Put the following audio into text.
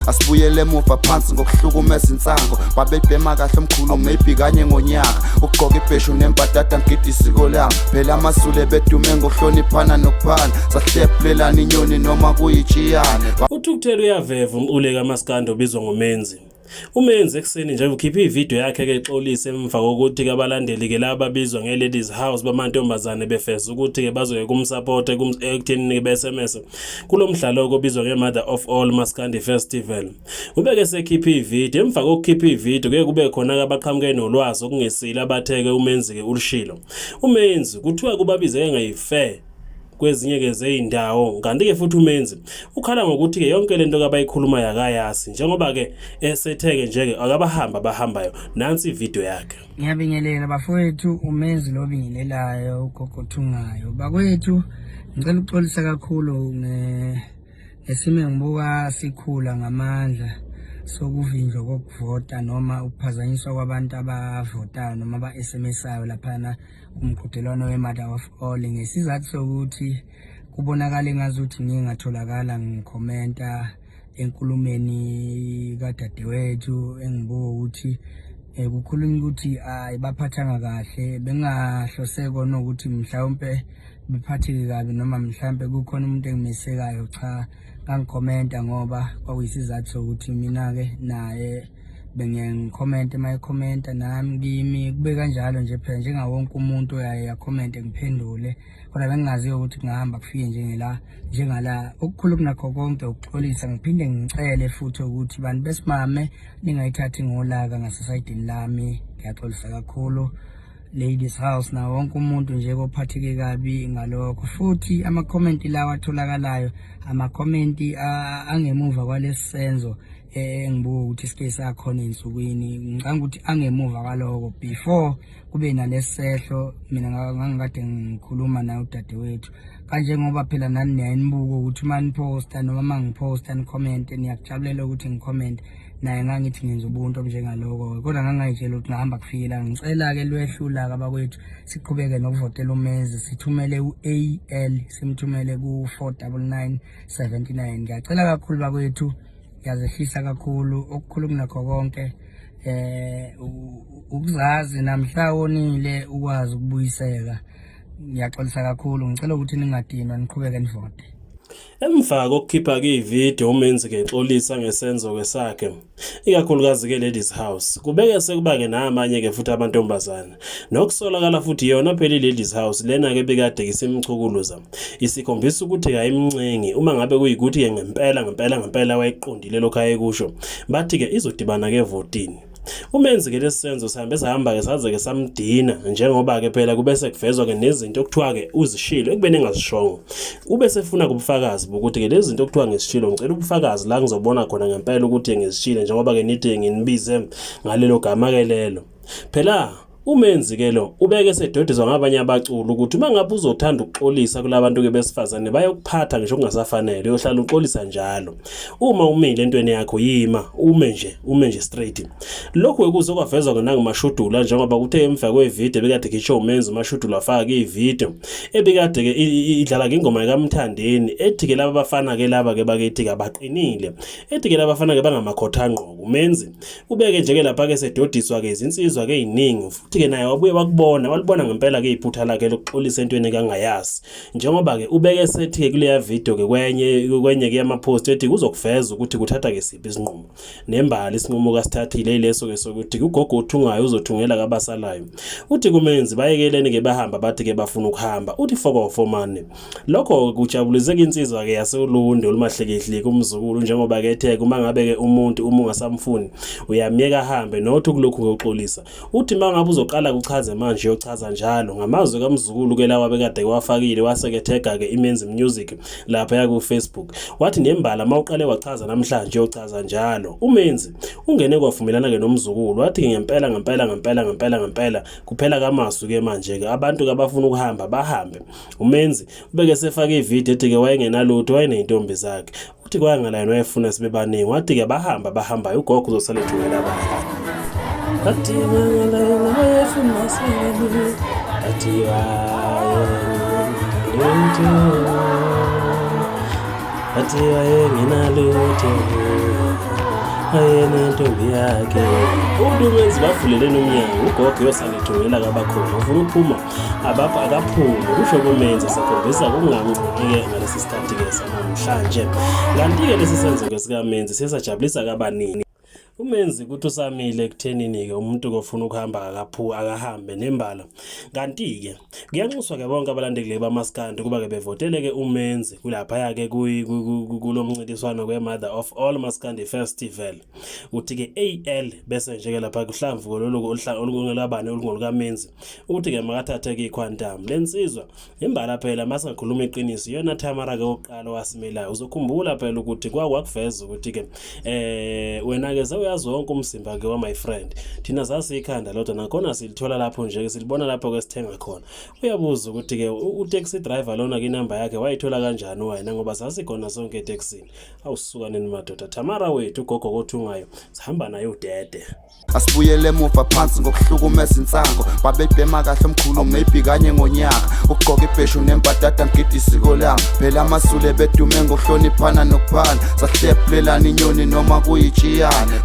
Asibuyele emuva phansi ngokuhlukumeza insango babebhema kahle omkhulu maybe kanye ngonyaka ugqoka ibheshu nembadada ngidi isiko lami phela amasule bedume ngokuhloniphana nokuphana sahlephulelana inyoni noma kuyijiyane. UThukuthele uyaveva umculi kaMaskandi obizwa ngoMenzi. uMenzi ekseni nje ukhipha ivideo yakhe ke exolisa emva kokuthi ke abalandeli ke laba babizwa ngeLadies House bamantombazane befesa ukuthi ke bazoye kumsupport ekutheni ke beSMS kulomdlalo obizwa ngeMother of All Maskandi Festival. Ubeke sekhipha ivideo emva kokukhipha ivideo ke kube khona abaqhamuke nolwazi okungesile abatheke uMenzi ke ulishilo. uMenzi kuthiwa kubabize engayifair kwezinye ke zeindawo kanti ke futhi uMenzi ukhala ngokuthi ke yonke lento abayikhuluma yakayasi njengoba ke esetheke nje ke akabahamba bahambayo nansi ivideo yakhe. Ngiyabingelela bafowethu uMenzi lo bingelelayo ugogo Thungayo bakwethu ngicela ukuxolisa kakhulu ngesimo ngibuka sikhula ngamandla sokuvinjwa kokuvota noma ukuphazanyiswa kwabantu abavotayo noma aba-SMSayo laphana umqhudelwano weMother of All ngesizathu sokuthi kubonakala ngazuthi ngingatholakala ngikhomenta enkulumeni kadadewethu engibuka ukuthi kukhulunywa ukuthi ayibaphathanga kahle bengahloseko nokuthi mhlawumbe bephatheke kabi noma mhlawumbe kukhona umuntu engimesekayo cha ngangikhomenta ngoba kwakuyisizathu sokuthi mina ke naye bengikhomenta mayikhomenta nami kimi kube kanjalo nje phela njengawonke umuntu oyaye yakhomenta ngiphendule kodwa bengingaziyo ukuthi ngahamba kufike njengala okukhulu kunakho konke ukuxolisa ngiphinde ngicele futhi ukuthi bantu besimame ningayithathi ngolaka ngasesayidini lami ngiyaxolisa kakhulu Ladies House na wonke umuntu nje kophatheke kabi ngalokho futhi ama-comment lawa atholakalayo ama-comment angemuva kwalesenzo engibuka ukuthi isike sakhona ensukwini ngicanga ukuthi angemuva kwaloko before kube nalesehlo mina ngangikade ngikhuluma naye udadewethu kanje ngoba phela nani niyanibuka ukuthi maniposta noma mangiposta nicomment niyakujabulela ukuthi ngicomment naye ngangithi ngenza ubuntu obunjengaloko kodwa ngangayitshela ukuthi ngihamba kufikela ngicela ke lwehlula abakwethu siqhubeke nokuvotela uMenzi sithumele uAL simthumele ku49979 ngiyacela kakhulu bakwethu yazehlisa kakhulu okukhulu kunakho konke ukuzazi namhla wonile ukwazi ukubuyiseka ngiyaxolisa kakhulu ngicela ukuthi ningadinwa niqhubeke nivote. Emva kokukhipha ke ivideo uMenzi ke exolisa ngesenzo kwesakhe ikakhulukazi ke Ladies House kubeke sekuba ke namanye ke futhi amantombazana nokusolakala futhi yona phela iLadies House lena ke bekade isimchukuluza isikhombisa ukuthi ayimncengi uma ngabe kuyikuthi ke ngempela wayiqondile lokho ayekusho bathi ke izodibana ke votini. uMenzi ke lesenzo sihambe sahamba ke saze ke samdina njengoba ke phela kube sekuvezwa ke nezinto okuthiwa ke uzishilo ekubene ngazishongo ube sefuna kubufakazi bokuthi ke lezi zinto okuthiwa ngesishilo ngicela ubufakazi la ngizobona khona ngempela ukuthi ngizishilo njengoba ke nithi nginibize ngalelo gama ke lelo phela uMenzi ke lo ubeke sedodiswa ngabanye abaculi ukuthi mangabe uzothanda ukuxolisa kulabantu ke besifazane bayokuphatha ngisho kungasafanele uyohlala uxolisa njalo uma umile entweni yakho yima ume nje straight. Lokho ekuzokwaveza ke nangamashudula njengoba kuthe emva kwevideo bekade ngisho uMenzi umashudula afaka ke ivideo ebekade ke idlala ke ingoma kaMthandeni ethi ke laba bafana ke laba ke bakethi ke baqinile ethi ke laba bafana ke bangamakhothanqo. uMenzi ubeke nje ke lapha ke sedodiswa ke izinsizwa ke eziningi futhi ke naye wabuye walibona ngempela ke iphutha lakhe lokuxolisa entweni kangayazi njengoba ke ubeke sethi ke kuleya video ke kwenye ke yamapost ethi kuzokuveza ukuthi kuthatha ke siphi isinqumo nembali isinqumo kasithathile ileso ke sokuthi ugogo uThungayo uzothungela kabasalayo. Uthi kuMenzi bayekelene ke bahamba bathi ke bafuna ukuhamba uthi fomane lokho kujabulise ke insizwa ke yaseLunde olumahlekehli kumzukulu njengoba ke ethe kuma ngabe ke umuntu uma ungasamfuni uyamyeka ahambe nothi kulokhu ngoxolisa. Uthi mangabe uzoqala kuchaze manje uyochaza njalo ngamazwi kaMzukulu ke lawa bekade wafakile wasekethega ke iMenzi Music lapha ya ku Facebook wathi nembala mawuqale wachaza namhlanje uyochaza njalo. uMenzi ungene kwavumelana ke noMzukulu wathi ngempela kuphela kamazwi ke manje ke abantu ke abafuna ukuhamba bahambe. uMenzi ubeke sefaka ivideo ethi ke wayengenalutho wayeneyintombi zakhe uthi kwayangala yena wayefuna sibe baningi wathi ke bahamba ugogo uzosala ethungela abantu. Ati wayefuna sibe ati wayengenalutho ayena intombi yakhe. Umenzi bavuleleni umnyango, ugogo yosalithungela kabakhona ufuna ukuphuma akaphume. Kusho kumenzi sekhombisa kungamncike ngalesi sikhathi-ke sanamhlanje. Kanti-ke lesi senzo-ke sikamenzi siyasajabulisa kabanini. Umenzi ukuthi usamile ekuthenini-ke umuntu kofuna ukuhamba akahambe nembala. Kanti-ke kuyanxuswa-ke bonke abalandeli bamaskandi ukuba-ke bevotele-ke umenzi kulaphaya-ke kulo mncintiswano kwe-Mother of All Maskandi Festival. Uthi-ke AL bese nje-ke lapha kuhlamvu olungelabani olungolukamenzi ukuthi-ke makathathe-ke iQuantum. Le nsizwa imbala phela masingakhuluma iqiniso iyona Tamara-ke oqala wasimelayo. Uzokhumbula phela ukuthi kwakuveza ukuthi-ke wena-ke uyazi wonke umzimba-ke my friend. Thina sasiyikhanda lodwa nakhona silithola lapho nje silibona lapho kwesithenga khona. Uyabuza ukuthi-ke utaxi driver lona-ke inamba yakhe wayithola kanjani wena ngoba sasikhona sonke eTexini. Awusukaneni madoda. Tamara wethu ugogo kothungayo sihamba naye udede. Asibuyele emuva phansi ngokuhlukumeza insango babebhema kahle omkhulu maybe kanye ngonyaka ukugqoka ibheshu nembadada ngidi isiko lami phela amasule bedume ngokuhloniphana nokuphana sahlephulelana inyoni noma kuyitshiyane.